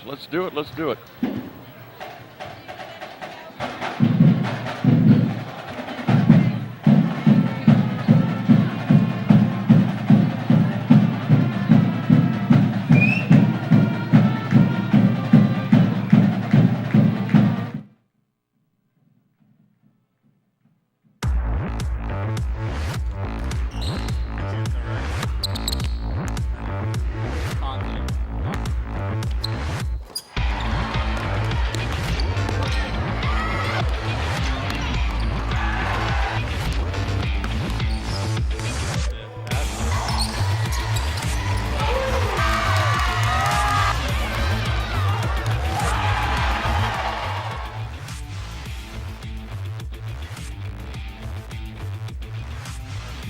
Let's do it. Let's do it.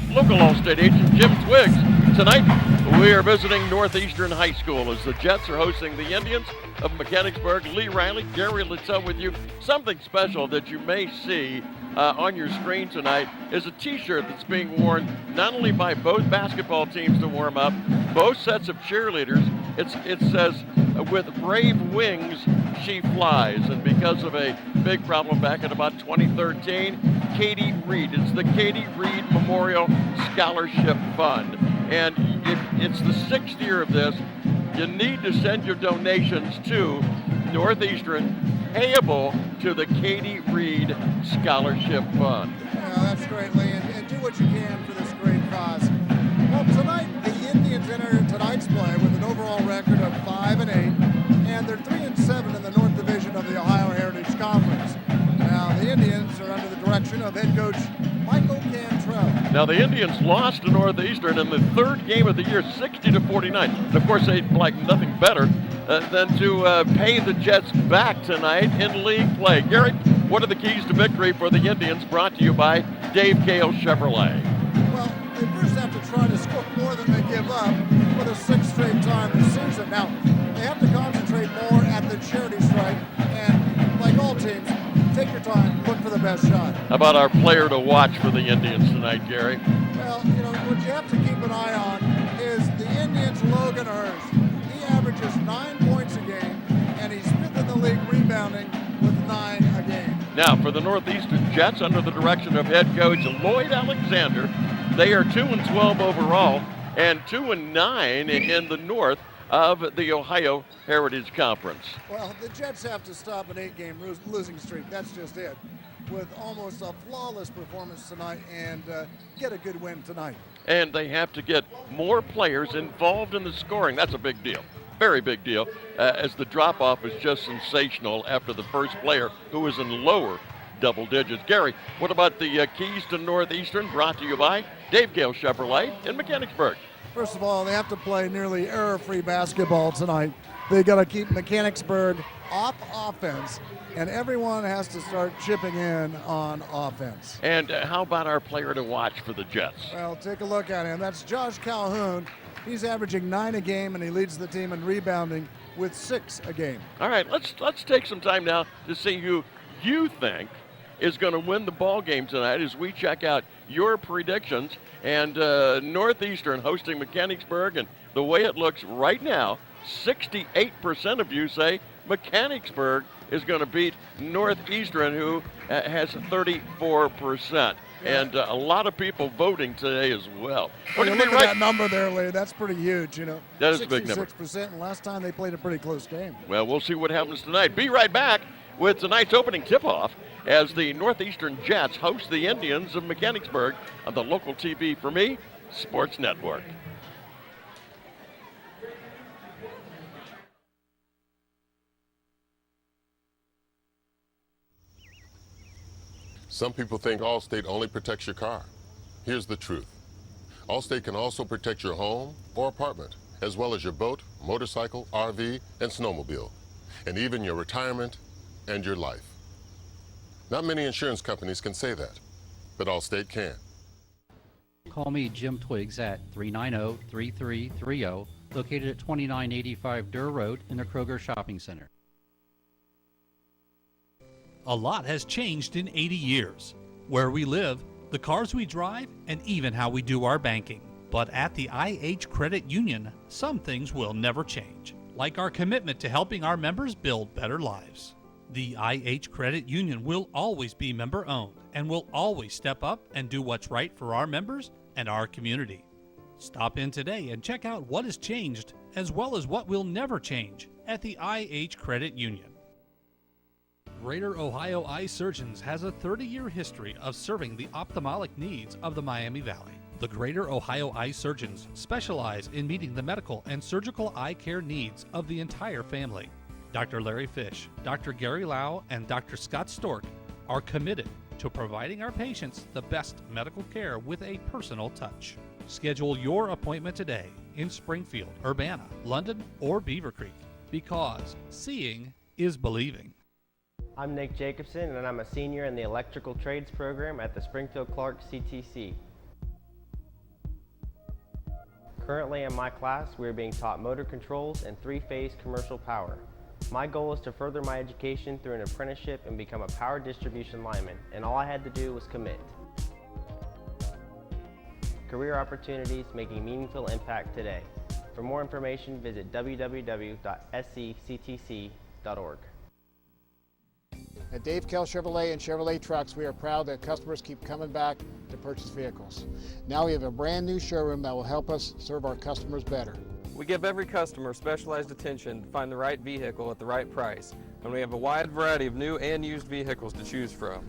Local All-State agent Jim Twiggs. Tonight, we are visiting Northeastern High School as the Jets are hosting the Indians of Mechanicsburg. Lee Riley, Gary Littell with you. Something special that you may see on your screen tonight is a T-shirt that's being worn not only by both basketball teams to warm up, both sets of cheerleaders. It says, with brave wings, she flies. And because of a big problem back in about 2013, Katie Reed, it's the Katie Reed Memorial Scholarship Fund. And it's the 6th year of this. You need to send your donations to Northeastern, payable to the Katie Reed Scholarship Fund. Yeah, that's great, Lee, and do what you can for this great cause. Well, tonight, the Indians enter tonight's play with an overall record of 5-8, and they're 3-7 in the North Division of the Ohio Heritage Conference. Now, the Indians are under the direction of head coach Michael Cantrell. Now, the Indians lost to Northeastern in the 3rd game of the year, 60-49. And of course, they'd like nothing better than to pay the Jets back tonight in league play. Gary, what are the keys to victory for the Indians, brought to you by Dave Gale Chevrolet? Well, they first have to try to score more than they give up for the 6th straight time this season. Now, they have to concentrate more at the charity stripe, and like all teams, take your time, look for the best shot. How about our player to watch for the Indians tonight, Gary? Well, you know, what you have to keep an eye on is the Indians' Logan Hurst. He averages 9 points a game, and he's 5th in the league rebounding with 9 a game. Now, for the Northeastern Jets, under the direction of head coach Lloyd Alexander, they are 2-12 overall and 2-9 in the North of the Ohio Heritage Conference. Well, the Jets have to stop an 8-game losing streak. That's just it. With almost a flawless performance tonight and get a good win tonight. And they have to get more players involved in the scoring. That's a big deal. Very big deal, as the drop-off is just sensational after the first player who was in lower double digits. Gary, what about the keys to Northeastern, brought to you by Dave Gale Chevrolet in Mechanicsburg? First of all, they have to play nearly error-free basketball tonight. They got to keep Mechanicsburg off offense, and everyone has to start chipping in on offense. And how about our player to watch for the Jets? Well, take a look at him. That's Josh Calhoun. He's averaging 9 a game, and he leads the team in rebounding with 6 a game. All right, let's take some time now to see who you think is going to win the ball game tonight as we check out your predictions. And Northeastern hosting Mechanicsburg, and the way it looks right now, 68% of you say Mechanicsburg is going to beat Northeastern, who has 34%. Yeah. And a lot of people voting today as well. Look at that number there, Lee. That's pretty huge, you know. That is a big number. 66%, and last time they played a pretty close game. Well, we'll see what happens tonight. Be right back with tonight's opening tip-off as the Northeastern Jets host the Indians of Mechanicsburg on the local TV for me, Sports Network. Some people think Allstate only protects your car. Here's the truth. Allstate can also protect your home or apartment, as well as your boat, motorcycle, RV, and snowmobile, and even your retirement and your life. Not many insurance companies can say that, but Allstate can. Call me Jim Twiggs at 390-3330, located at 2985 Durr Road in the Kroger Shopping Center. A lot has changed in 80 years. Where we live, the cars we drive, and even how we do our banking. But at the IH Credit Union, some things will never change. like our commitment to helping our members build better lives. The IH Credit Union will always be member-owned and will always step up and do what's right for our members and our community. Stop in today and check out what has changed as well as what will never change at the IH Credit Union. Greater Ohio Eye Surgeons has a 30-year history of serving the ophthalmic needs of the Miami Valley. The Greater Ohio Eye Surgeons specialize in meeting the medical and surgical eye care needs of the entire family. Dr. Larry Fish, Dr. Gary Lau, and Dr. Scott Stork are committed to providing our patients the best medical care with a personal touch. Schedule your appointment today in Springfield, Urbana, London, or Beaver Creek, because seeing is believing. I'm Nick Jacobson, and I'm a senior in the Electrical Trades program at the Springfield Clark CTC. Currently in my class, we are being taught motor controls and three-phase commercial power. My goal is to further my education through an apprenticeship and become a power distribution lineman, and all I had to do was commit. Career opportunities making meaningful impact today. For more information, visit www.scctc.org. At Dave Kell Chevrolet and Chevrolet Trucks, we are proud that customers keep coming back to purchase vehicles. Now we have a brand new showroom that will help us serve our customers better. We give every customer specialized attention to find the right vehicle at the right price, and we have a wide variety of new and used vehicles to choose from.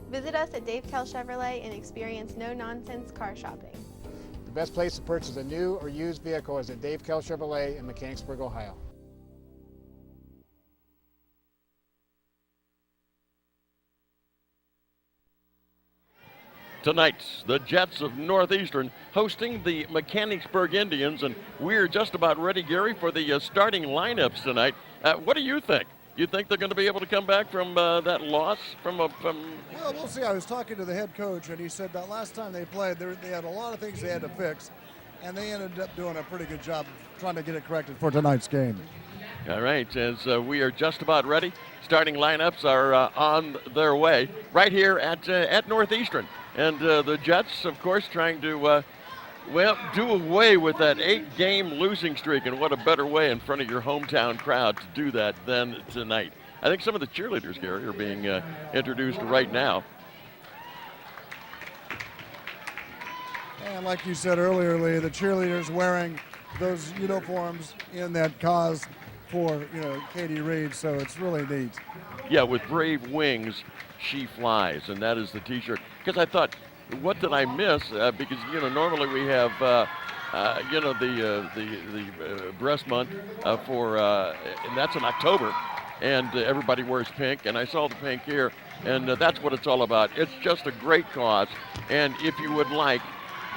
Visit us at Dave Kell Chevrolet and experience no-nonsense car shopping. The best place to purchase a new or used vehicle is at Dave Kell Chevrolet in Mechanicsburg, Ohio. Tonight, the Jets of Northeastern hosting the Mechanicsburg Indians, and we're just about ready, Gary, for the starting lineups tonight. What do you think? You think they're going to be able to come back from that loss? Well, we'll see. I was talking to the head coach, and he said that last time they played, they had a lot of things they had to fix, and they ended up doing a pretty good job trying to get it corrected for tonight's game. All right, as we are just about ready, starting lineups are on their way right here at Northeastern. And the Jets, of course, trying to, do away with that 8-game losing streak. And what a better way in front of your hometown crowd to do that than tonight. I think some of the cheerleaders, Gary, are being introduced right now. And like you said earlier, Lee, the cheerleaders wearing those uniforms in that cause for, Katie Reed. So it's really neat. Yeah, with brave wings, she flies, and that is the T-shirt. Because I thought, what did I miss? Because normally we have the breast month and that's in October, and everybody wears pink. And I saw the pink here, and that's what it's all about. It's just a great cause, and if you would like,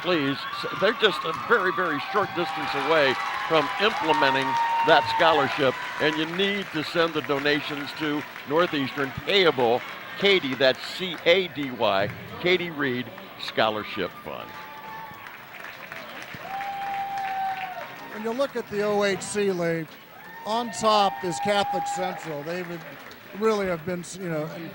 please, they're just a very, very short distance away from implementing that scholarship, and you need to send the donations to Northeastern payable Katie, that's C-A-D-Y, Katie Reed Scholarship Fund. When you look at the OHC League, on top is Catholic Central. They really have been,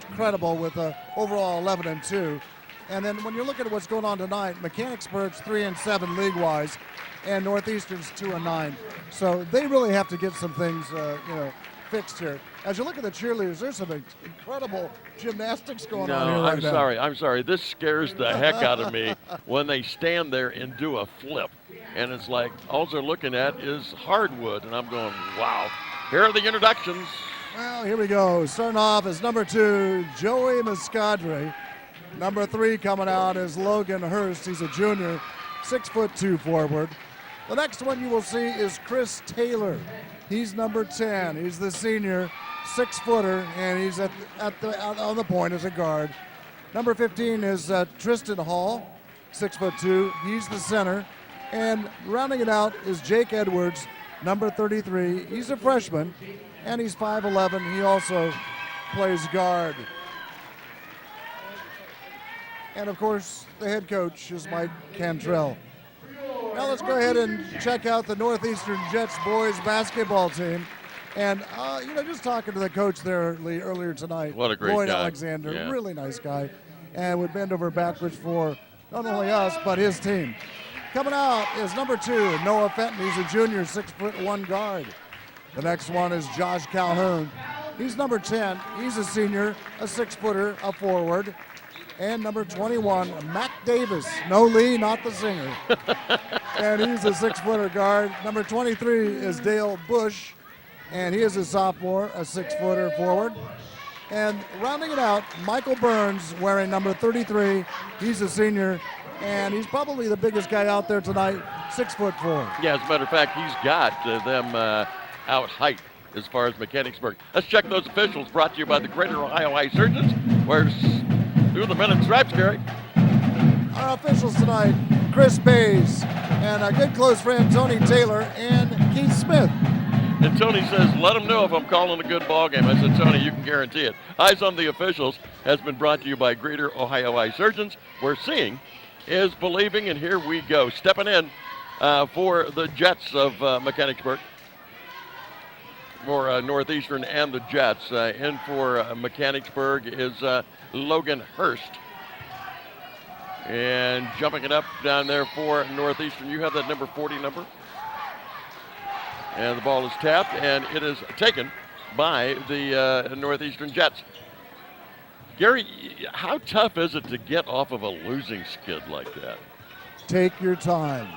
incredible with overall 11-2. And then when you look at what's going on tonight, Mechanicsburg's 3-7 league-wise, and Northeastern's 2-9. So they really have to get some things, fixed here. As you look at the cheerleaders, there's some incredible gymnastics going on here right now. I'm sorry. This scares the heck out of me when they stand there and do a flip. And it's like, all they're looking at is hardwood. And I'm going, wow. Here are the introductions. Well, here we go. Starting off is number 2, Joey Muscadre. Number 3 coming out is Logan Hurst. He's a junior, 6'2" forward. The next one you will see is Chris Taylor. He's number 10. He's the senior, 6-footer, and he's on the point as a guard. Number 15 is Tristan Hall, 6'2". He's the center. And rounding it out is Jake Edwards, number 33. He's a freshman, and he's 5'11". He also plays guard. And, of course, the head coach is Mike Cantrell. Now let's go ahead and check out the Northeastern Jets boys basketball team. And, just talking to the coach there earlier tonight. What a great Lloyd guy. Alexander, Yeah. really nice guy. And would bend over backwards for not only us, but his team. Coming out is number 2, Noah Fenton. He's a junior, 6'1" guard. The next one is Josh Calhoun. He's number 10. He's a senior, a 6-footer, a forward. And number 21, Mac Davis. No Lee, not the singer. And he's a 6-footer guard. Number 23 is Dale Bush, and he is a sophomore, a 6-footer forward. And rounding it out, Michael Burns wearing number 33. He's a senior, and he's probably the biggest guy out there tonight, 6'4". Yeah, as a matter of fact, he's got them out height as far as Mechanicsburg. Let's check those officials, brought to you by the Greater Ohio Eye Surgeons. Where's through the men in stripes, Gary? Our officials tonight, Chris Bays, and a good close friend, Tony Taylor, and Keith Smith. And Tony says, let him know if I'm calling a good ball game. I said, Tony, you can guarantee it. Eyes on the Officials has been brought to you by Greater Ohio Eye Surgeons, where seeing is believing, and here we go. Stepping in for the Jets of Mechanicsburg, for Northeastern and the Jets. In for Mechanicsburg is Logan Hurst. And jumping it up down there for Northeastern, you have that number 40 number. And the ball is tapped, and it is taken by the Northeastern Jets. Gary, how tough is it to get off of a losing skid like that? Take your time.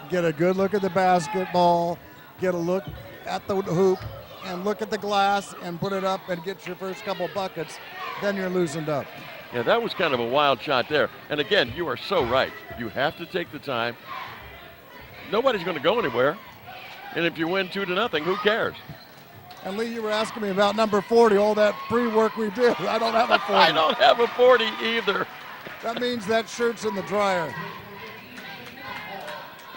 Get a good look at the basketball, get a look at the hoop, and look at the glass and put it up and get your first couple buckets. Then you're loosened up. Yeah, that was kind of a wild shot there. And again, you are so right. You have to take the time. Nobody's going to go anywhere. And if you win 2-0, who cares? And Lee, you were asking me about number 40, all that pre-work we did. I don't have a 40. I don't have a 40 either. That means that shirt's in the dryer.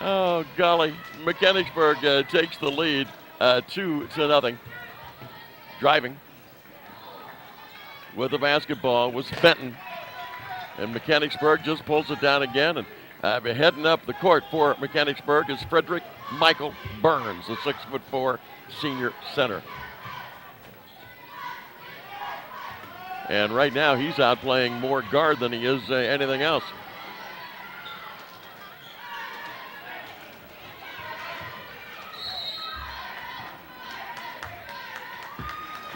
Oh, golly. Mechanicsburg takes the lead 2-0. Driving with the basketball was Fenton. And Mechanicsburg just pulls it down again. And heading up the court for Mechanicsburg is Frederick Michael Burns, the 6'4" senior center. And right now he's out playing more guard than he is anything else.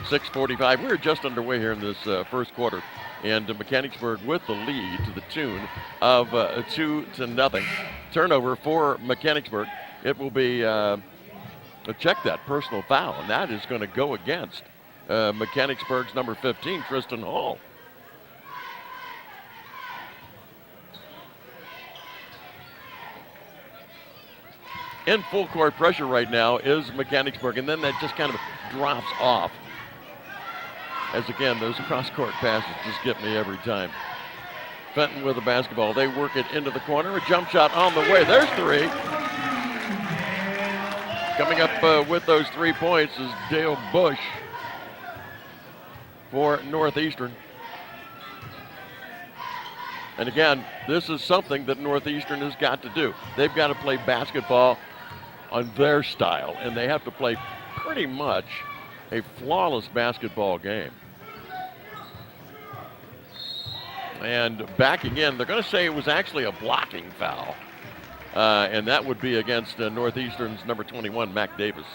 .645. We're just underway here in this first quarter. And Mechanicsburg with the lead to the tune of 2-0. Turnover for Mechanicsburg. It will be, check that, personal foul, and that is going to go against Mechanicsburg's number 15, Tristan Hall. In full court pressure right now is Mechanicsburg, and then that just kind of drops off. As again, those cross-court passes just get me every time. Fenton with the basketball. They work it into the corner. A jump shot on the way. There's three. Coming up with those 3 points is Dale Bush for Northeastern. And again, this is something that Northeastern has got to do. They've got to play basketball on their style, and they have to play pretty much a flawless basketball game. And backing in, they're going to say it was actually a blocking foul. And that would be against Northeastern's number 21, Mac Davis.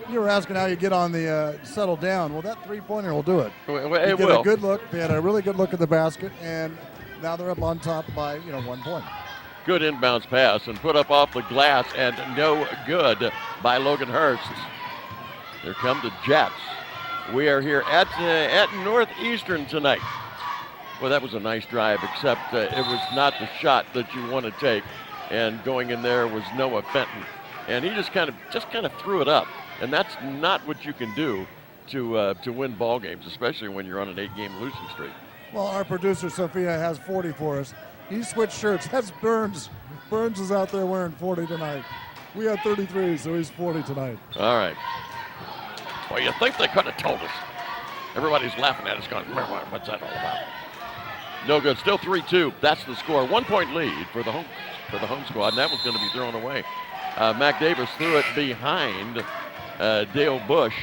You were asking how you get on the settle down. Well, that three-pointer will do it. It get will. A good look. They had a really good look at the basket, and now they're up on top by 1 point. Good inbounds pass and put up off the glass, and no good by Logan Hurst. Here come the Jets. We are here at Northeastern tonight. Well, that was a nice drive, except it was not the shot that you want to take. And going in there was Noah Fenton, and he just kind of threw it up. And that's not what you can do to win ball games, especially when you're on an 8-game losing streak. Well, our producer Sophia has 40 for us. He switched shirts. That's Burns. Burns is out there wearing 40 tonight. We had 33, so he's 40 tonight. All right. Well, you think they could have told us. Everybody's laughing at us going, what's that all about? No good. Still 3-2. That's the score. 1 point lead for the home squad, and that was going to be thrown away. Mac Davis threw it behind Dale Bush,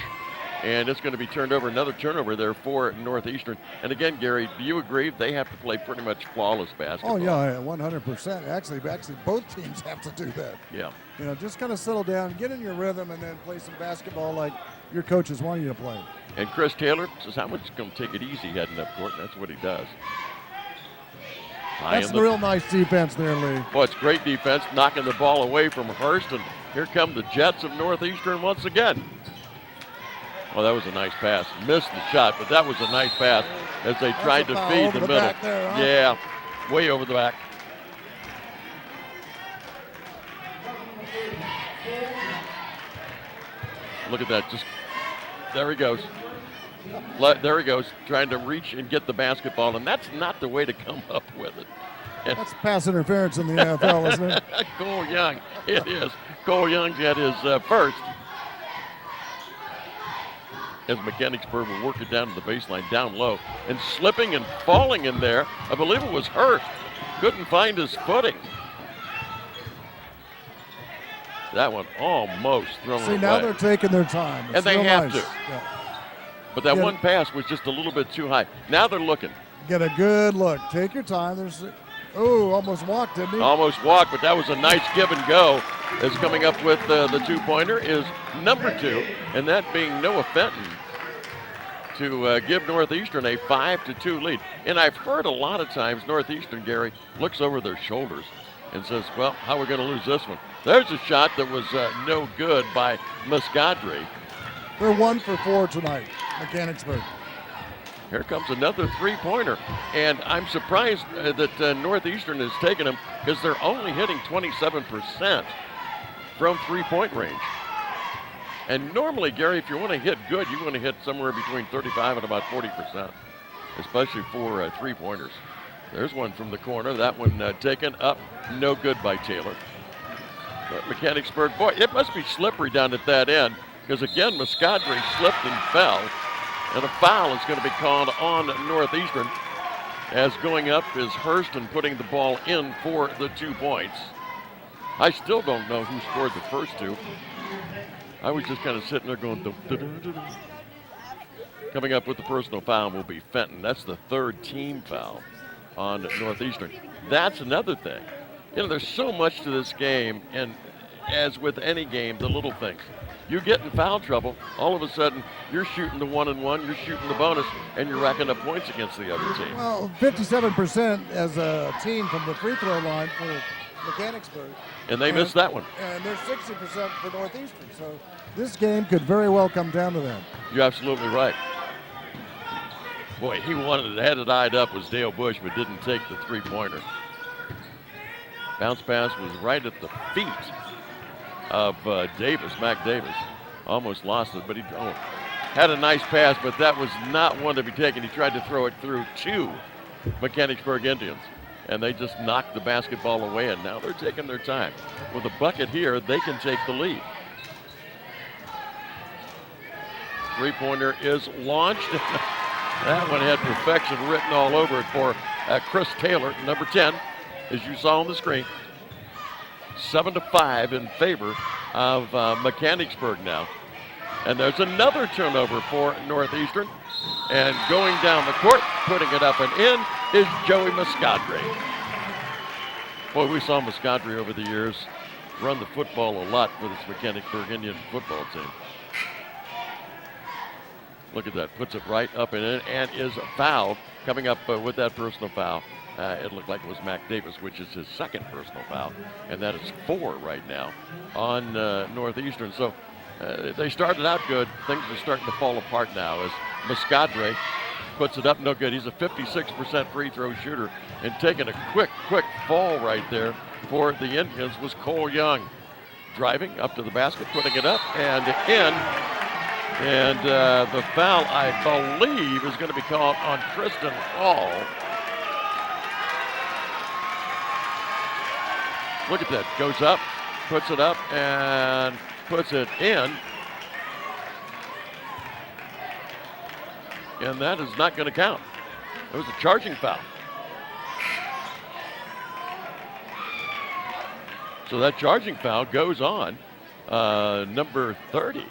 and it's going to be turned over. Another turnover there for Northeastern. And again, Gary, do you agree they have to play pretty much flawless basketball? Oh, yeah, 100%. Actually, both teams have to do that. Yeah. You know, just kind of settle down, get in your rhythm, and then play some basketball like your coaches want you to play. And Chris Taylor says, how much is going to take it easy heading up court, and that's what he does. That's a real nice defense there, Lee. Well, it's great defense, knocking the ball away from Hurst, and here come the Jets of Northeastern once again. Well, that was a nice pass. Missed the shot, but that was a nice pass as they tried to feed the middle. There, huh? Yeah, way over the back. Look at that. Just there he goes. There he goes, trying to reach and get the basketball, and that's not the way to come up with it. And that's pass interference in the NFL, isn't it? Cole Young, it is. Cole Young's got his first. As Mechanicsburg will work it down to the baseline, down low, and slipping and falling in there. I believe it was Hurst. Couldn't find his footing. That one almost thrown away. See, now they're taking their time. It's and they have nice. to. Yeah. But that one pass was just a little bit too high. Now they're looking. Get a good look. Take your time. Almost walked, didn't he? Almost walked, but that was a nice give and go. As coming up with the two-pointer is number 2, and that being Noah Fenton to give Northeastern a 5-2 lead. And I've heard a lot of times Northeastern, Gary, looks over their shoulders and says, well, how are we going to lose this one? There's a shot that was no good by Muscadre. They're 1 for 4 tonight, Mechanicsburg. Here comes another three-pointer, and I'm surprised that Northeastern has taken them because they're only hitting 27% from three-point range. And normally, Gary, if you want to hit good, you want to hit somewhere between 35 and about 40%, especially for three-pointers. There's one from the corner. That one taken up, no good by Taylor. But Mechanicsburg, boy, it must be slippery down at that end because, again, Muscadre slipped and fell. And a foul is going to be called on Northeastern as going up is Hurst and putting the ball in for the 2 points. I still don't know who scored the first two. I was just kind of sitting there going, Coming up with the personal foul will be Fenton. That's the 3rd team foul on Northeastern. That's another thing. You know, there's so much to this game, and as with any game, the little things. You get in foul trouble, all of a sudden you're shooting the 1-and-1, you're shooting the bonus, and you're racking up points against the other team. Well, 57% as a team from the free throw line for Mechanicsburg. And they missed that one. And they're 60% for Northeastern. So this game could very well come down to that. You're absolutely right. Boy, he had it eyed up was Dale Bush, but didn't take the three-pointer. Bounce pass was right at the feet of Mac Davis. Almost lost it, but he had a nice pass, but that was not one to be taken. He tried to throw it through 2 Mechanicsburg Indians, and they just knocked the basketball away, and now they're taking their time. With a bucket here, they can take the lead. Three-pointer is launched. That one had perfection written all over it for Chris Taylor, number 10, as you saw on the screen. 7-5 in favor of Mechanicsburg now. And there's another turnover for Northeastern. And going down the court, putting it up and in, is Joey Muscadre. Boy, we saw Muscadre over the years run the football a lot for this Mechanicsburg Indian football team. Look at that, puts it right up and in, and is fouled. Coming up with that personal foul. It looked like it was Mac Davis, which is his 2nd personal foul, and that is 4 right now on Northeastern. So they started out good. Things are starting to fall apart now as Muscadre puts it up, no good. He's a 56% free throw shooter, and taking a quick fall right there for the Indians was Cole Young. Driving up to the basket, putting it up and in. And the foul, I believe, is going to be called on Tristan Hall. Look at that, goes up, puts it up, and puts it in. And that is not going to count. It was a charging foul. So that charging foul goes on number 30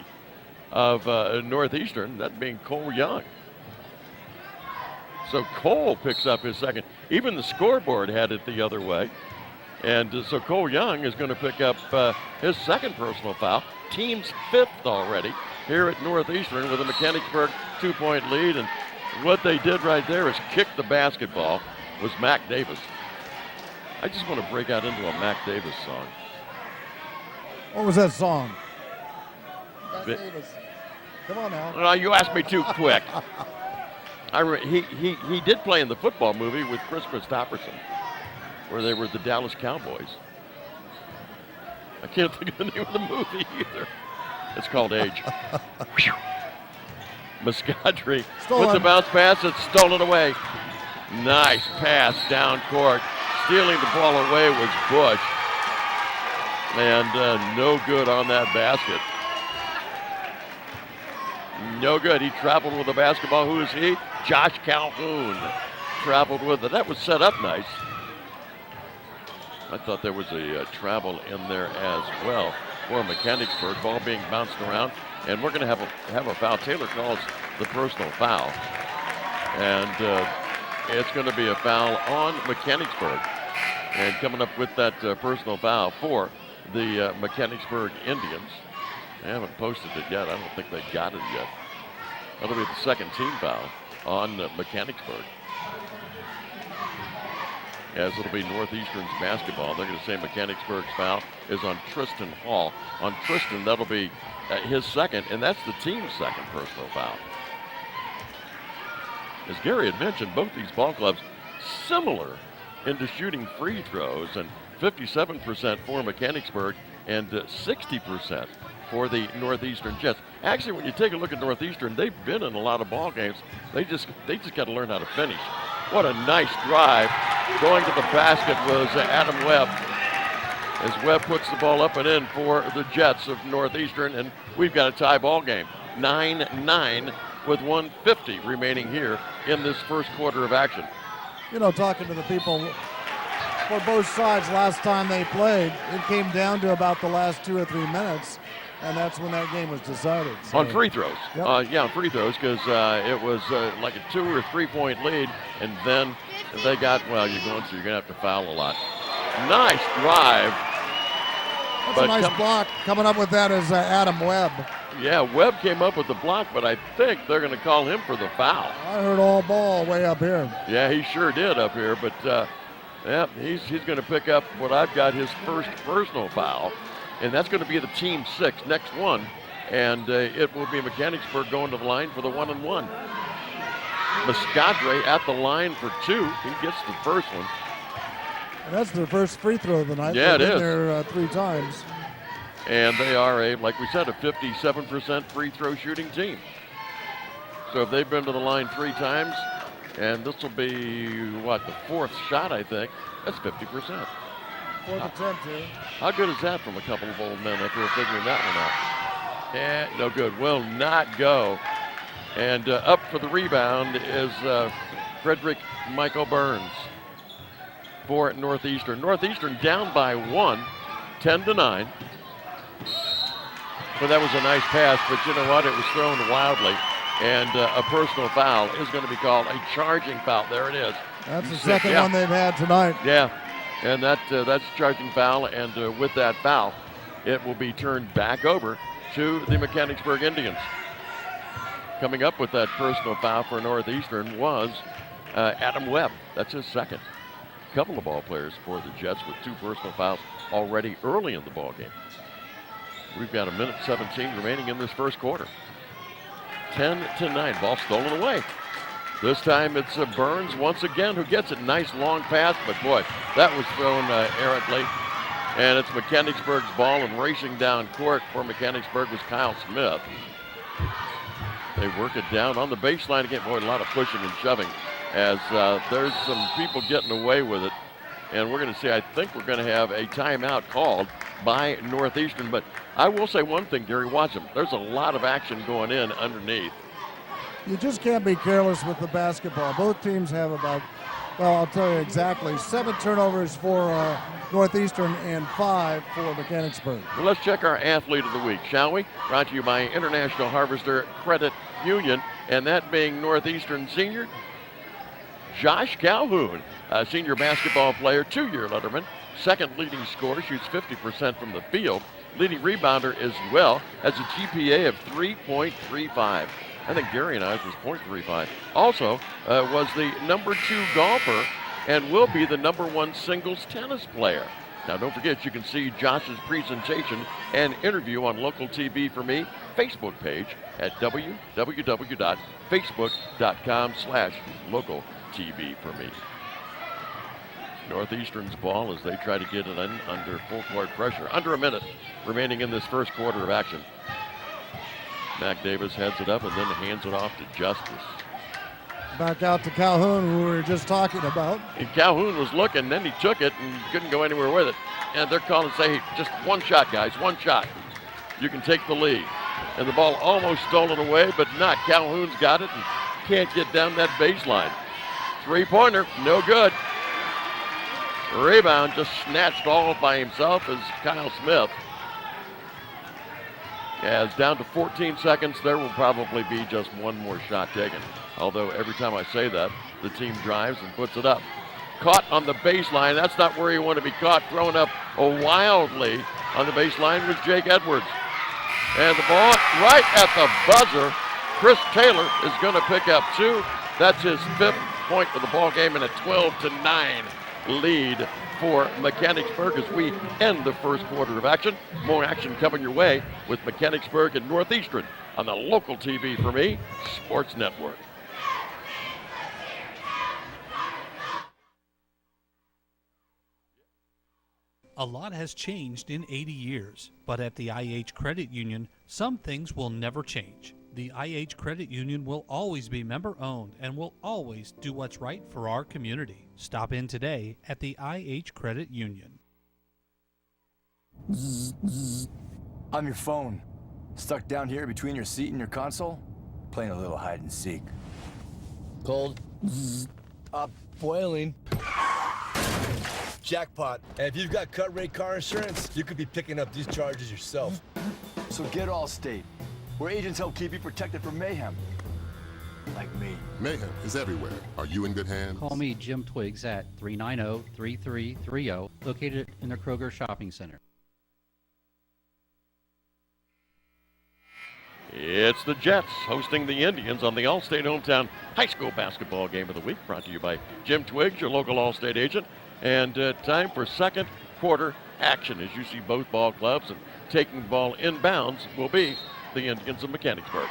of Northeastern, that being Cole Young. So Cole picks up his 2nd. Even the scoreboard had it the other way. And so Cole Young is going to pick up his second personal foul, team's 5th already here at Northeastern with a Mechanicsburg 2-point lead. And what they did right there is kick the basketball was Mac Davis. I just want to break out into a Mac Davis song. What was that song? Mac Davis. Come on now. Well, you asked me too quick. He did play in the football movie with Chris Christopherson, where they were the Dallas Cowboys. I can't think of the name of the movie either. It's called Age. Muscadre with the bounce pass. It's stolen away. Nice pass down court. Stealing the ball away was Bush. And no good on that basket. No good. He traveled with the basketball. Who is he? Josh Calhoun traveled with it. That was set up nice. I thought there was a travel in there as well for Mechanicsburg. Ball being bounced around, and we're going to have a foul. Taylor calls the personal foul, and it's going to be a foul on Mechanicsburg. And coming up with that personal foul for the Mechanicsburg Indians. They haven't posted it yet. I don't think they got it yet. That'll be the second team foul on Mechanicsburg. As it'll be Northeastern's basketball. They're going to say Mechanicsburg's foul is on Tristan Hall. On Tristan, that'll be his second, and that's the team's second personal foul. As Gary had mentioned, both these ball clubs similar into shooting free throws, and 57% for Mechanicsburg and 60% for the Northeastern Jets. Actually, when you take a look at Northeastern, they've been in a lot of ball games. They just got to learn how to finish. What a nice drive. Going to the basket was Adam Webb. As Webb puts the ball up and in for the Jets of Northeastern, and we've got a tie ball game. 9-9 with 1:50 remaining here in this first quarter of action. You know, talking to the people for both sides last time they played, it came down to about the last 2 or 3 minutes, and that's when that game was decided. So. On free throws. Yep. On free throws, because it was like a 2 or 3 point lead, and then they got, well, you're going to have to foul a lot. Nice drive. That's a nice block. Coming up with that is Adam Webb. Yeah, Webb came up with the block, but I think they're going to call him for the foul. I heard all ball way up here. Yeah, he sure did up here, but yeah, he's going to pick up what I've got, his first personal foul, and that's going to be the team 6, next one, and it will be Mechanicsburg going to the line for the 1-and-1. Muscadre at the line for 2. He gets the first one. And that's their first free throw of the night. Yeah, They've it been is. there 3 times. And they are like we said, a 57% free throw shooting team. So if they've been to the line 3 times, and this will be, the 4th shot, I think, that's 50%. 4th attempt here. How good is that from a couple of old men up here figuring that one out? Yeah, no good. Will not go. And up for the rebound is Frederick Michael Burns for Northeastern. Northeastern down by 1, 10-9. But that was a nice pass, but you know what? It was thrown wildly. And a personal foul is going to be called a charging foul. There it is. That's the second one they've had tonight. Yeah, and that's a charging foul. And with that foul, it will be turned back over to the Mechanicsburg Indians. Coming up with that personal foul for Northeastern was Adam Webb. That's his second. A couple of ball players for the Jets with 2 personal fouls already early in the ball game. We've got 1:17 remaining in this first quarter. 10-9, ball stolen away. This time it's Burns once again who gets it. Nice long pass, but boy, that was thrown errantly. And it's Mechanicsburg's ball, and racing down court for Mechanicsburg was Kyle Smith. They work it down on the baseline again. Boy, a lot of pushing and shoving as there's some people getting away with it. And we're going to see, I think we're going to have a timeout called by Northeastern. But I will say one thing, Gary, watch them. There's a lot of action going in underneath. You just can't be careless with the basketball. Both teams have about, well, I'll tell you exactly, 7 turnovers for Northeastern and 5 for Mechanicsburg. Well, let's check our athlete of the week, shall we? Brought to you by International Harvester Credit Union, and that being Northeastern senior Josh Calhoun, a senior basketball player, 2-year letterman, second leading scorer, shoots 50% from the field. Leading rebounder as well, has a GPA of 3.35. I think Gary and I's was .35. Also was the number 2 golfer and will be the number 1 singles tennis player. Now don't forget, you can see Josh's presentation and interview on Local TV for Me Facebook page at www.facebook.com/localtvforme. Northeastern's ball as they try to get it under full court pressure. Under a minute remaining in this first quarter of action. Mac Davis heads it up and then hands it off to Justice. Back out to Calhoun, who we were just talking about. And Calhoun was looking, then he took it and couldn't go anywhere with it. And they're calling and say, hey, just one shot, guys, one shot. You can take the lead. And the ball almost stolen away, but not. Calhoun's got it and can't get down that baseline. Three-pointer, no good. Rebound just snatched all by himself as Kyle Smith. As down to 14 seconds, there will probably be just one more shot taken. Although every time I say that, the team drives and puts it up. Caught on the baseline. That's not where you want to be caught. Thrown up wildly on the baseline was Jake Edwards. And the ball right at the buzzer. Chris Taylor is going to pick up 2. That's his 5th point of the ball game and a 12-9 lead for Mechanicsburg as we end the first quarter of action. More action coming your way with Mechanicsburg and Northeastern on the Local TV for Me Sports Network. A lot has changed in 80 years, but at the IH Credit Union, some things will never change. The IH Credit Union will always be member-owned and will always do what's right for our community. Stop in today at the IH Credit Union. I'm your phone. Stuck down here between your seat and your console? Playing a little hide and seek. Cold. Boiling. Jackpot. And if you've got cut rate car insurance, you could be picking up these charges yourself. So get Allstate, where agents help keep you protected from mayhem. Like me. Mayhem is everywhere. Are you in good hands? Call me, Jim Twiggs, at 390-3330, located in the Kroger Shopping Center. It's the Jets hosting the Indians on the Allstate Hometown High School Basketball Game of the Week, brought to you by Jim Twiggs, your local Allstate agent. And time for second quarter action as you see both ball clubs, and taking the ball inbounds will be the Indians of Mechanicsburg.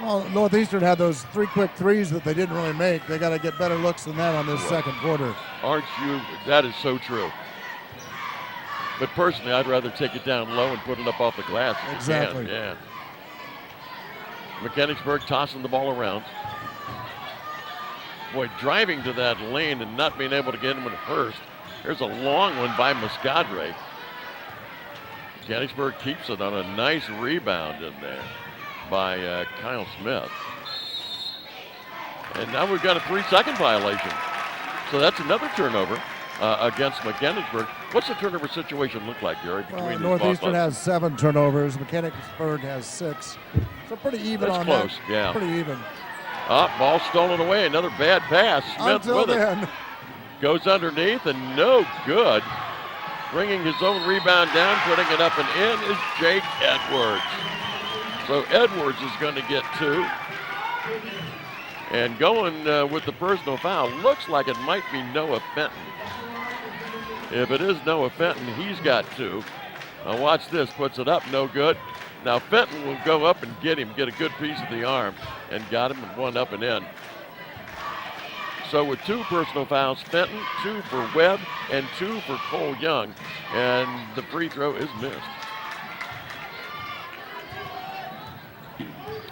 Well, Northeastern had those 3 quick threes that they didn't really make. They got to get better looks than that on this second quarter. Aren't you? That is so true. But personally, I'd rather take it down low and put it up off the glass. Exactly. Yeah. Mechanicsburg tossing the ball around. Boy, driving to that lane and not being able to get him in first. There's a long one by Muscadre. Mechanicsburg keeps it on a nice rebound in there by Kyle Smith. And now we've got a 3-second violation. So that's another turnover against Mechanicsburg. What's the turnover situation look like, Gary, between these Northeastern ball clubs? has 7 turnovers. Mechanicsburg has 6. So pretty even That's on close, that. yeah. Pretty even. Ball stolen away. Another bad pass. Smith Until with then. it. Goes underneath and no good. Bringing his own rebound down, putting it up and in is Jake Edwards. So Edwards is going to get 2. And going with the personal foul, looks like it might be Noah Fenton. If it is Noah Fenton, he's got 2. Now watch this, puts it up, no good. Now Fenton will go up and get him, get a good piece of the arm, and got him, and 1 up and in. So with 2 personal fouls, Fenton, 2 for Webb, and 2 for Cole Young, and the free throw is missed.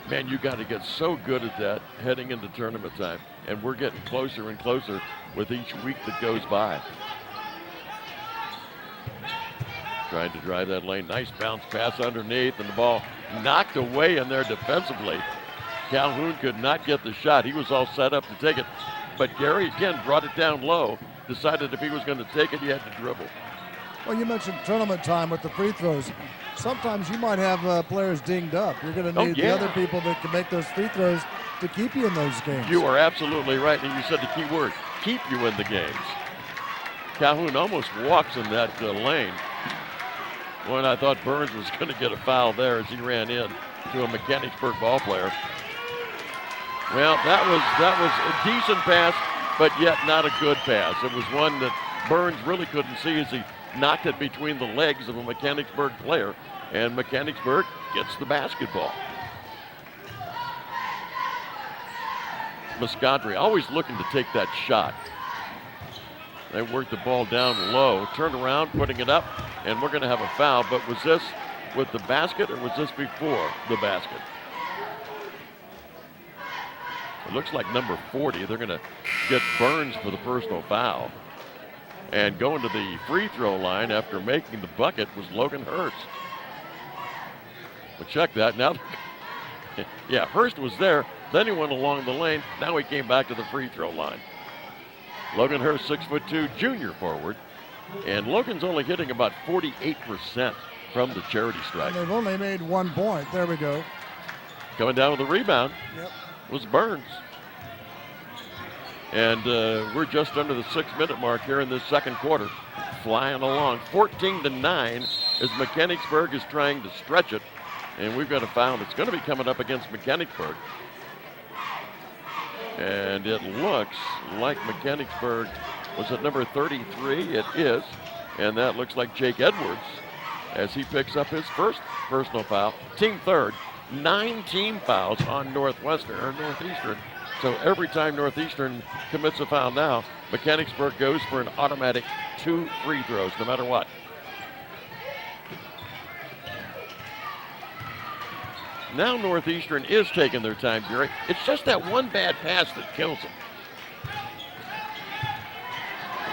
Man, you got to get so good at that heading into tournament time, and we're getting closer and closer with each week that goes by. Trying to drive that lane. Nice bounce pass underneath, and the ball knocked away in there defensively. Calhoun could not get the shot. He was all set up to take it. But Gary, again, brought it down low. Decided if he was going to take it, he had to dribble. Well, you mentioned tournament time with the free throws. Sometimes you might have players dinged up. You're going to need the other people that can make those free throws to keep you in those games. You are absolutely right, and you said the key word, keep you in the games. Calhoun almost walks in that lane. When I thought Burns was going to get a foul there as he ran in to a Mechanicsburg ball player. Well, that was a decent pass, but yet not a good pass. It was one that Burns really couldn't see as he knocked it between the legs of a Mechanicsburg player, and Mechanicsburg gets the basketball. Muscadre always looking to take that shot. They worked the ball down low, turned around, putting it up, and we're going to have a foul. But was this with the basket or was this before the basket? It looks like number 40. They're going to get Burns for the personal foul. And going to the free throw line after making the bucket was Logan Hurst. Well, check that. Now, yeah, Hurst was there. Then he went along the lane. Now he came back to the free throw line. Logan Hurst, 6'2", junior forward. And Logan's only hitting about 48% from the charity stripe. And they've only made 1 point. There we go. Coming down with the rebound was Burns. And we're just under the 6-minute mark here in this second quarter. Flying along. 14-9 as Mechanicsburg is trying to stretch it. And we've got a foul that's going to be coming up against Mechanicsburg. And it looks like Mechanicsburg was at number 33. It is. And that looks like Jake Edwards as he picks up his first personal foul. Team third. 9 team fouls on Northeastern. So every time Northeastern commits a foul now, Mechanicsburg goes for an automatic 2 free throws, no matter what. Now Northeastern is taking their time, Gary. It's just that one bad pass that kills them.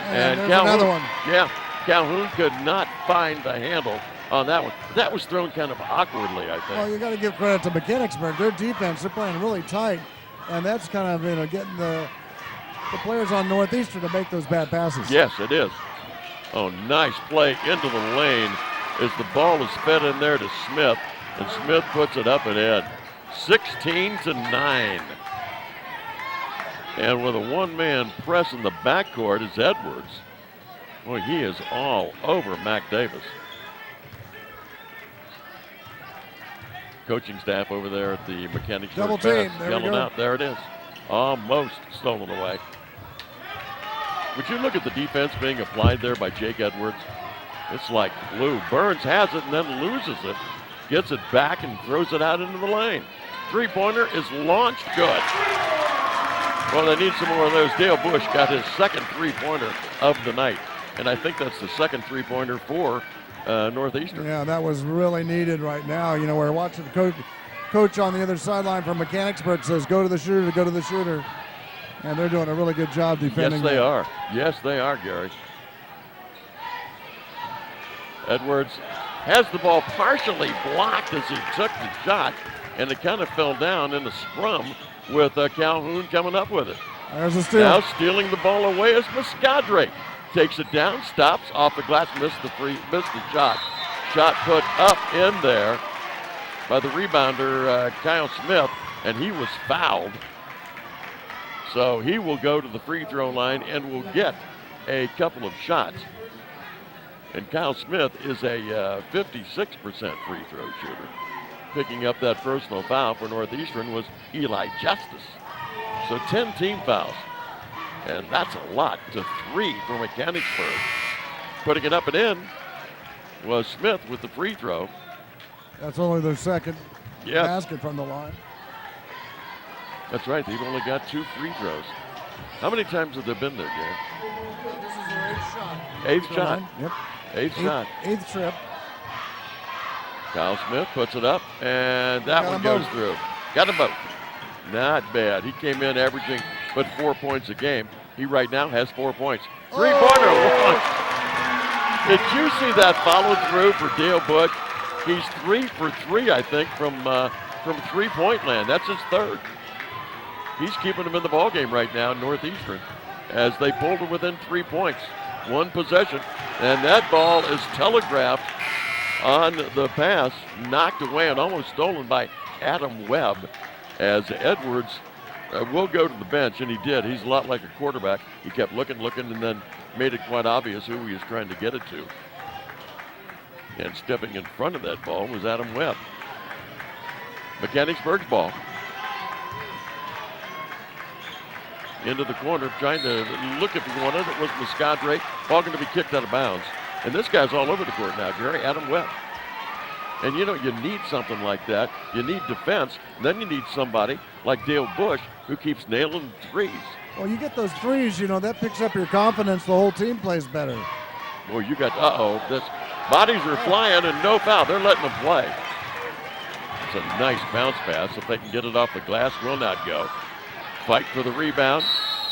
And Calhoun, another one. Yeah, Calhoun could not find the handle on that one. That was thrown kind of awkwardly, I think. Well, you got to give credit to Mechanicsburg. Their defense, they're playing really tight, and that's kind of getting the players on Northeastern to make those bad passes. Yes, it is. Oh, nice play into the lane as the ball is fed in there to Smith, and Smith puts it up and in. 16-9. And with a one-man press in the backcourt is Edwards. Boy, he is all over Mac Davis. Coaching staff over there at the Mechanicsburg double team. There yelling out. There it is. Almost stolen away. Would you look at the defense being applied there by Jake Edwards? It's like glue. Burns has it and then loses it. Gets it back and throws it out into the lane. Three-pointer is launched good. Well, they need some more of those. Dale Bush got his second three-pointer of the night. And I think that's the second three-pointer for Northeastern. Yeah, that was really needed right now. We're watching the coach on the other sideline from Mechanicsburg says, go to the shooter. And they're doing a really good job defending. Yes, they are. Yes, they are, Gary. Edwards has the ball partially blocked as he took the shot, and it kind of fell down in the scrum with Calhoun coming up with it. There's a steal. Now stealing the ball away is Muscadre. Takes it down, stops off the glass, missed the shot. Shot put up in there by the rebounder, Kyle Smith, and he was fouled. So he will go to the free throw line and will get a couple of shots. And Kyle Smith is a 56% free throw shooter. Picking up that personal foul for Northeastern was Eli Justice. So 10 team fouls. And that's a lot to 3 for Mechanicsburg. Putting it up and in was Smith with the free throw. That's only their second basket from the line. That's right. They've only got 2 free throws. How many times have they been there, Gary? This is their 8th shot. 8th shot. Yep. 8th shot. 8th trip. Kyle Smith puts it up, and that one goes through. Got them both. Not bad. He came in averaging but 4 points a game. He right now has 4 points. Three-pointer launch. Did you see that follow through for Dale Bush? He's 3 for 3, I think, from three-point land. That's his third. He's keeping them in the ballgame right now, Northeastern, as they pulled him within 3 points. 1 possession, and that ball is telegraphed on the pass, knocked away and almost stolen by Adam Webb, as Edwards will go to the bench, and he did. He's a lot like a quarterback. He kept looking, and then made it quite obvious who he was trying to get it to. And stepping in front of that ball was Adam Webb. Mechanicsburg's ball. Into the corner, trying to look if he wanted it. Was Muscadre. Ball going to be kicked out of bounds. And this guy's all over the court now, Gary. Adam Webb. And you know, you need something like that. You need defense. Then you need somebody like Dale Bush who keeps nailing threes. Well, you get those threes, you know, that picks up your confidence. The whole team plays better. Boy, you got, this bodies are flying and no foul. They're letting them play. It's a nice bounce pass. If they can get it off the glass, will not go. Fight for the rebound.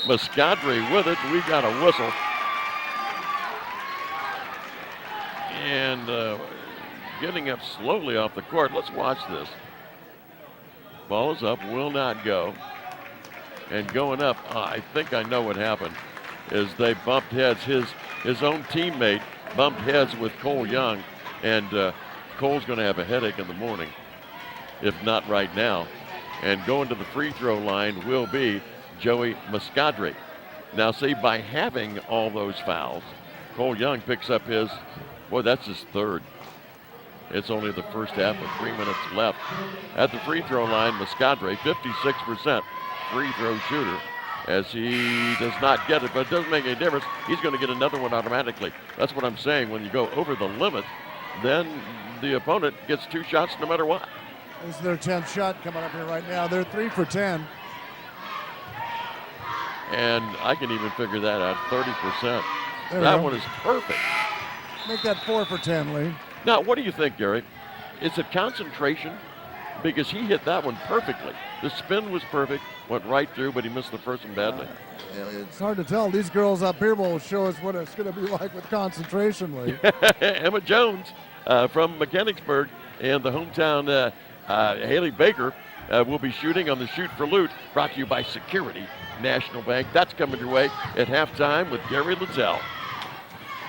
Muscadre with it. We got a whistle. And getting up slowly off the court. Let's watch this. Ball is up, will not go. And going up, I think I know what happened, is they bumped heads. His own teammate bumped heads with Cole Young, and Cole's going to have a headache in the morning, if not right now. And going to the free throw line will be Joey Muscadre. Now, see, by having all those fouls, Cole Young picks up his, that's his third. It's only the first half with 3 minutes left. At the free throw line, Muscadre, 56% free throw shooter, as he does not get it, but it doesn't make any difference. He's going to get another one automatically. That's what I'm saying. When you go over the limit, then the opponent gets 2 shots no matter what. This is their 10th shot coming up here right now. They're 3 for 10. And I can even figure that out, 30%. There That one is perfect. Make that 4 for 10, Lee. Now, what do you think, Gary? Is it concentration? Because he hit that one perfectly. The spin was perfect, went right through, but he missed the first one badly. It's hard to tell. These girls up here will show us what it's going to be like with concentration, Lee. Emma Jones from Mechanicsburg and the hometown Haley Baker will be shooting on the Shoot for Loot, brought to you by Security National Bank. That's coming your way at halftime with Gary Littell.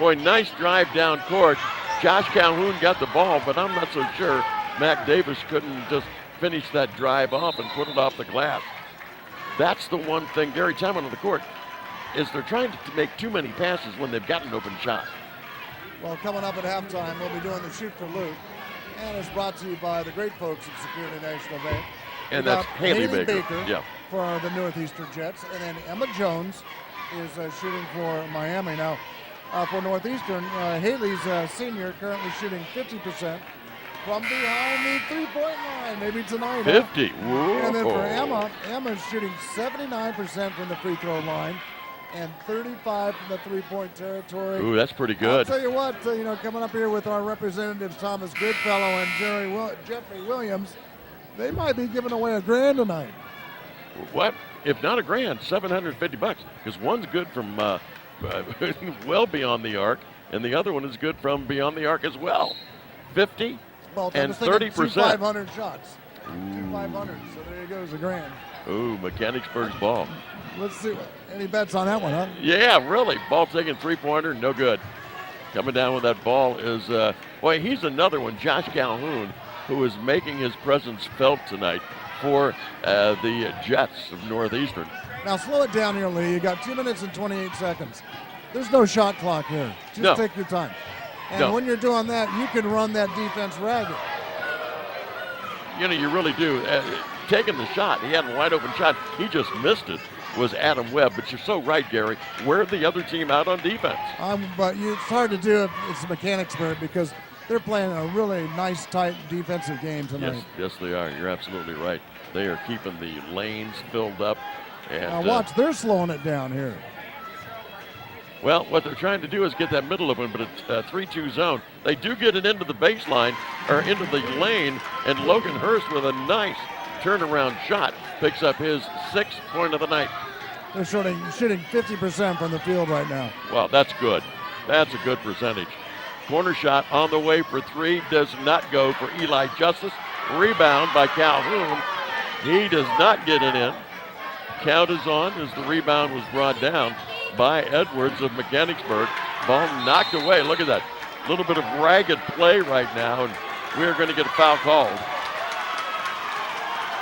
Boy, nice drive down court. Josh Calhoun got the ball, but I'm not so sure Mac Davis couldn't just finish that drive off and put it off the glass. That's the one thing, Gary, time on the court, is they're trying to make too many passes when they've got an open shot. Well, coming up at halftime, we'll be doing the Shoot for Loot. And it's brought to you by the great folks at Security National Bank. And that's Haley Baker. Yeah. For the Northeastern Jets. And then Emma Jones is shooting for Miami. Now, for Northeastern, Haley's senior, currently shooting 50% from behind the three-point line. Maybe tonight. 50. Huh? And then for Emma's shooting 79% from the free throw line and 35 from the three-point territory. Ooh, that's pretty good. I'll tell you what, coming up here with our representatives, Thomas Goodfellow and Jeffrey Williams, they might be giving away $1,000 tonight. What? If not $1,000, $750, because one's good from well beyond the arc, and the other one is good from beyond the arc as well. 50 and 30%. 500 shots. 500. So there you go, $1,000. Ooh, Mechanicsburg's ball. Let's see. Any bets on that one, huh? Yeah, really. Ball taking three-pointer, no good. Coming down with that ball is, he's another one, Josh Calhoun, who is making his presence felt tonight for the Jets of Northeastern. Now slow it down here, Lee. You got 2 minutes and 28 seconds. There's no shot clock here. Just take your time. And when you're doing that, you can run that defense ragged. You really do. Taking the shot, he had a wide open shot. He just missed it. Was Adam Webb, but you're so right, Gary. Where'd the other team out on defense? But it's hard to do if it's Mechanicsburg because they're playing a really nice, tight defensive game tonight. Yes, they are. You're absolutely right. They are keeping the lanes filled up. And now watch, they're slowing it down here. Well, what they're trying to do is get that middle open, but it's a 3-2 zone. They do get it into the baseline, or into the lane, and Logan Hurst with a nice turnaround shot picks up his 6th point of the night. They're shooting 50% from the field right now. Well, that's good. That's a good percentage. Corner shot on the way for 3 does not go for Eli Justice. Rebound by Calhoun. He does not get it in. Count is on as the rebound was brought down by Edwards of Mechanicsburg. Ball knocked away. Look at that. A little bit of ragged play right now, and we're going to get a foul called.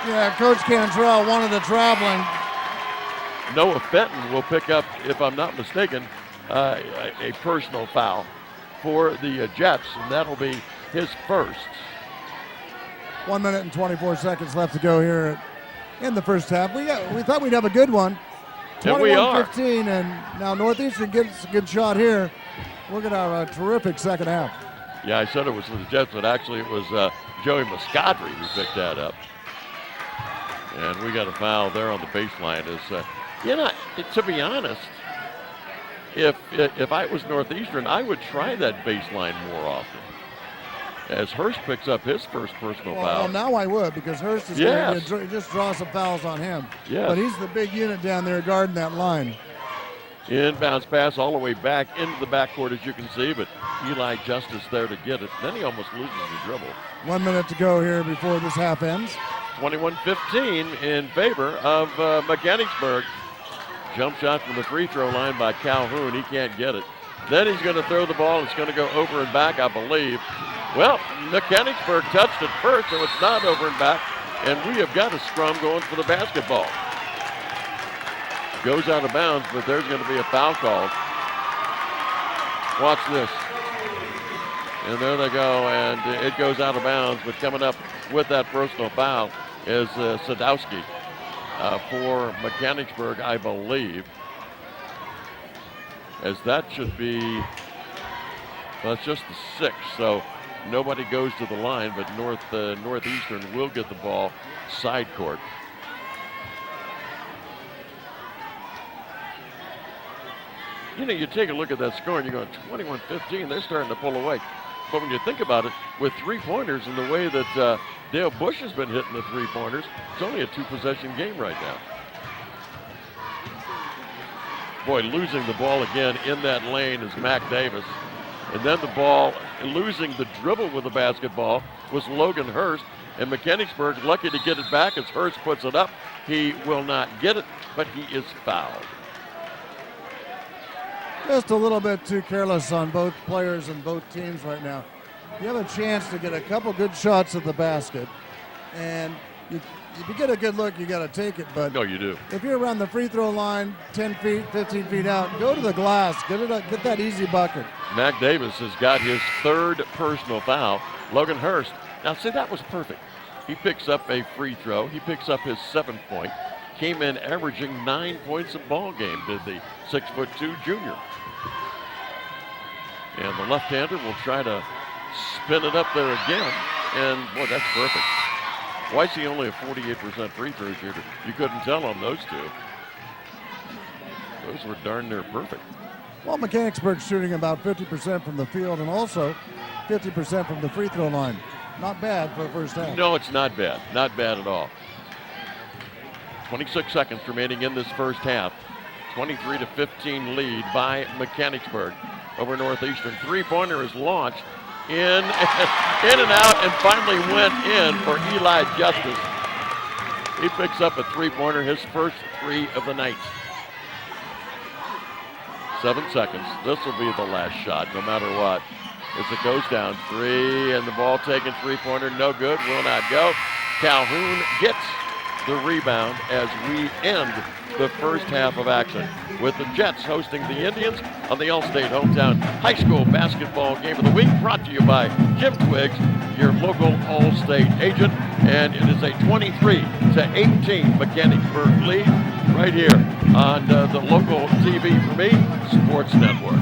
Yeah, Coach Cantrell wanted the traveling. Noah Fenton will pick up, if I'm not mistaken, a personal foul for the Jets, and that'll be his first. 1 minute and 24 seconds left to go here in the first half. We thought we'd have a good one. And we are. 21-15, and now Northeastern gets a good shot here. We're going to have a terrific second half. Yeah, I said it was the Jets, but actually it was Joey Muscadri who picked that up. And we got a foul there on the baseline. To be honest, if I was Northeastern, I would try that baseline more often. As Hurst picks up his first personal foul. Well, now I would, because Hurst is going to just draw some fouls on him. Yes. But he's the big unit down there guarding that line. Inbounds pass all the way back into the backcourt, as you can see, but Eli Justice there to get it. Then he almost loses the dribble. 1 minute to go here before this half ends. 21-15 in favor of Mechanicsburg. Jump shot from the free throw line by Calhoun. He can't get it. Then he's going to throw the ball. It's going to go over and back, I believe. Well, Mechanicsburg touched it first, so it's not over and back, and we have got a scrum going for the basketball. Goes out of bounds, but there's going to be a foul called. Watch this. And there they go, and it goes out of bounds, but coming up with that personal foul is Sadowski for Mechanicsburg, I believe. As that should be, well, it's just the sixth, so nobody goes to the line, but Northeastern will get the ball side court. You know, you take a look at that score and you're going 21-15, they're starting to pull away. But when you think about it, with three-pointers and the way that Dale Bush has been hitting the three-pointers, it's only a two-possession game right now. Boy, losing the ball again in that lane is Mac Davis. And then the ball, losing the dribble with the basketball, was Logan Hurst. And Mechanicsburg lucky to get it back as Hurst puts it up. He will not get it, but he is fouled. Just a little bit too careless on both players and both teams right now. You have a chance to get a couple good shots at the basket, and if you get a good look, you got to take it. But no, you do. If you're around the free throw line, 10 feet, 15 feet out, go to the glass, get that easy bucket. Mac Davis has got his third personal foul. Logan Hurst. Now, see, that was perfect. He picks up a free throw. He picks up his 7-point. Came in averaging 9 points a ball game, did the 6'2" junior. And the left-hander will try to spin it up there again. And, boy, that's perfect. Why is he only a 48% free throw shooter? You couldn't tell on those two. Those were darn near perfect. Well, Mechanicsburg's shooting about 50% from the field and also 50% from the free throw line. Not bad for the first half. No, it's not bad. Not bad at all. 26 seconds remaining in this first half. 23-15 lead by Mechanicsburg over Northeastern. Three-pointer is launched in and out and finally went in for Eli Justice. He picks up a three-pointer, his first three of the night. 7 seconds. This will be the last shot, no matter what. As it goes down, three, and the ball taken three-pointer, no good, will not go. Calhoun gets the rebound as we end the first half of action with the Jets hosting the Indians on the Allstate Hometown High School Basketball Game of the Week, brought to you by Jim Twiggs, your local Allstate agent, and it is a 23-18 Mechanicsburg lead right here on the local TV for me, Sports Network.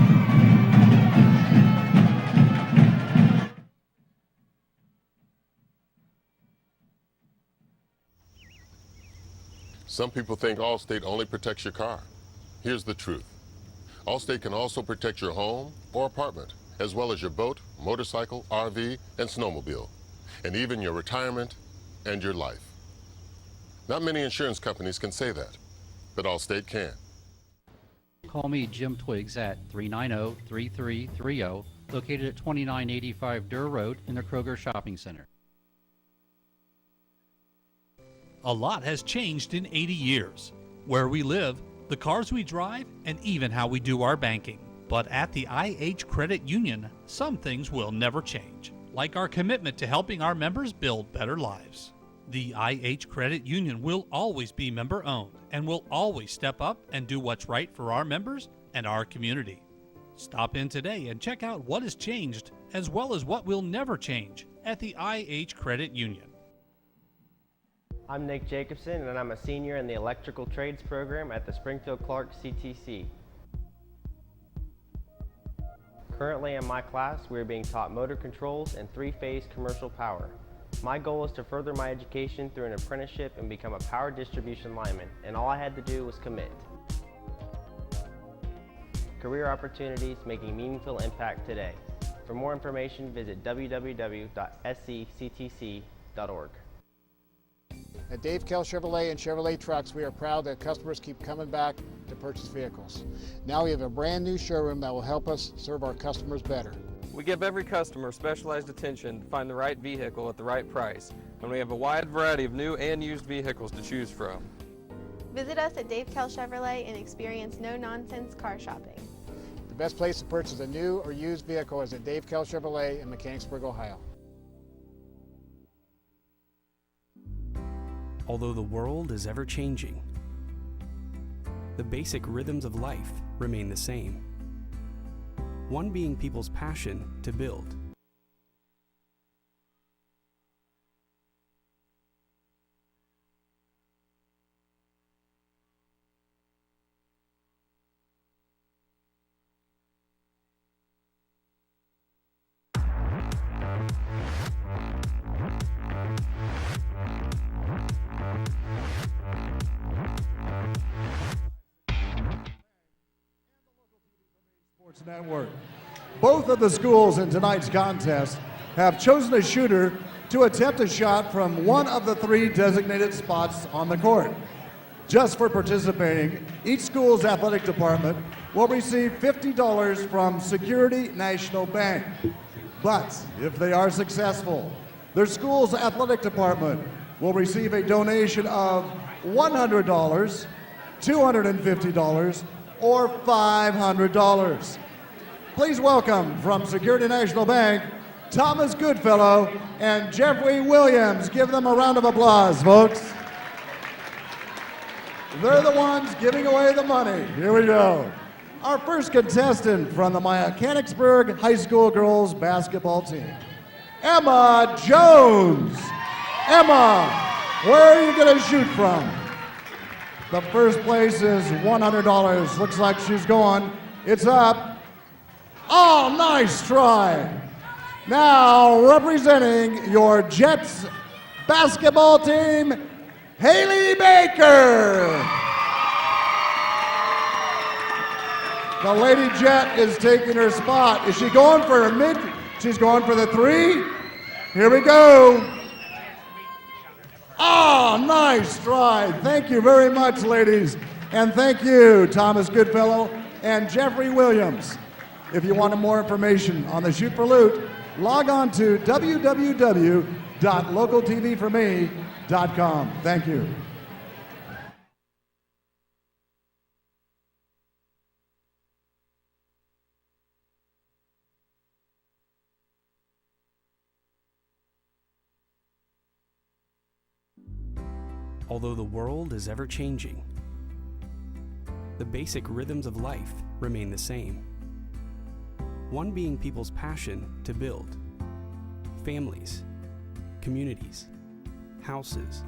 Some people think Allstate only protects your car. Here's the truth. Allstate can also protect your home or apartment, as well as your boat, motorcycle, RV, and snowmobile, and even your retirement and your life. Not many insurance companies can say that, but Allstate can. Call me, Jim Twiggs, at 390-3330, located at 2985 Durr Road in the Kroger Shopping Center. A lot has changed in 80 years. Where we live, the cars we drive, and even how we do our banking. But at the IH Credit Union, some things will never change, like our commitment to helping our members build better lives. The IH Credit Union will always be member-owned and will always step up and do what's right for our members and our community. Stop in today and check out what has changed as well as what will never change at the IH Credit Union. I'm Nick Jacobson, and I'm a senior in the Electrical Trades program at the Springfield Clark CTC. Currently in my class, we are being taught motor controls and three-phase commercial power. My goal is to further my education through an apprenticeship and become a power distribution lineman, and all I had to do was commit. Career opportunities making meaningful impact today. For more information, visit www.scttc.org. At Dave Kell Chevrolet and Chevrolet Trucks, we are proud that customers keep coming back to purchase vehicles. Now we have a brand new showroom that will help us serve our customers better. We give every customer specialized attention to find the right vehicle at the right price, and we have a wide variety of new and used vehicles to choose from. Visit us at Dave Kell Chevrolet and experience no-nonsense car shopping. The best place to purchase a new or used vehicle is at Dave Kell Chevrolet in Mechanicsburg, Ohio. Although the world is ever changing, the basic rhythms of life remain the same. One being people's passion to build. Sports Network. Both of the schools in tonight's contest have chosen a shooter to attempt a shot from one of the three designated spots on the court. Just for participating, each school's athletic department will receive $50 from Security National Bank. But if they are successful, their school's athletic department will receive a donation of $100, $250, or $500. Please welcome from Security National Bank, Thomas Goodfellow and Jeffrey Williams. Give them a round of applause, folks. They're the ones giving away the money. Here we go. Our first contestant from the Mechanicsburg High School girls basketball team, Emma Jones. Emma, where are you going to shoot from? The first place is $100. Looks like she's going. It's up. Oh, nice try. Now, representing your Jets basketball team, Haley Baker. The Lady Jet is taking her spot. Is she going for her mid? She's going for the three. Here we go. Oh, nice try. Thank you very much, ladies. And thank you, Thomas Goodfellow and Jeffrey Williams. If you want more information on the Shoot for Loot, log on to www.localtvforme.com. Thank you. Although the world is ever changing, the basic rhythms of life remain the same. One being people's passion to build, families, communities, houses,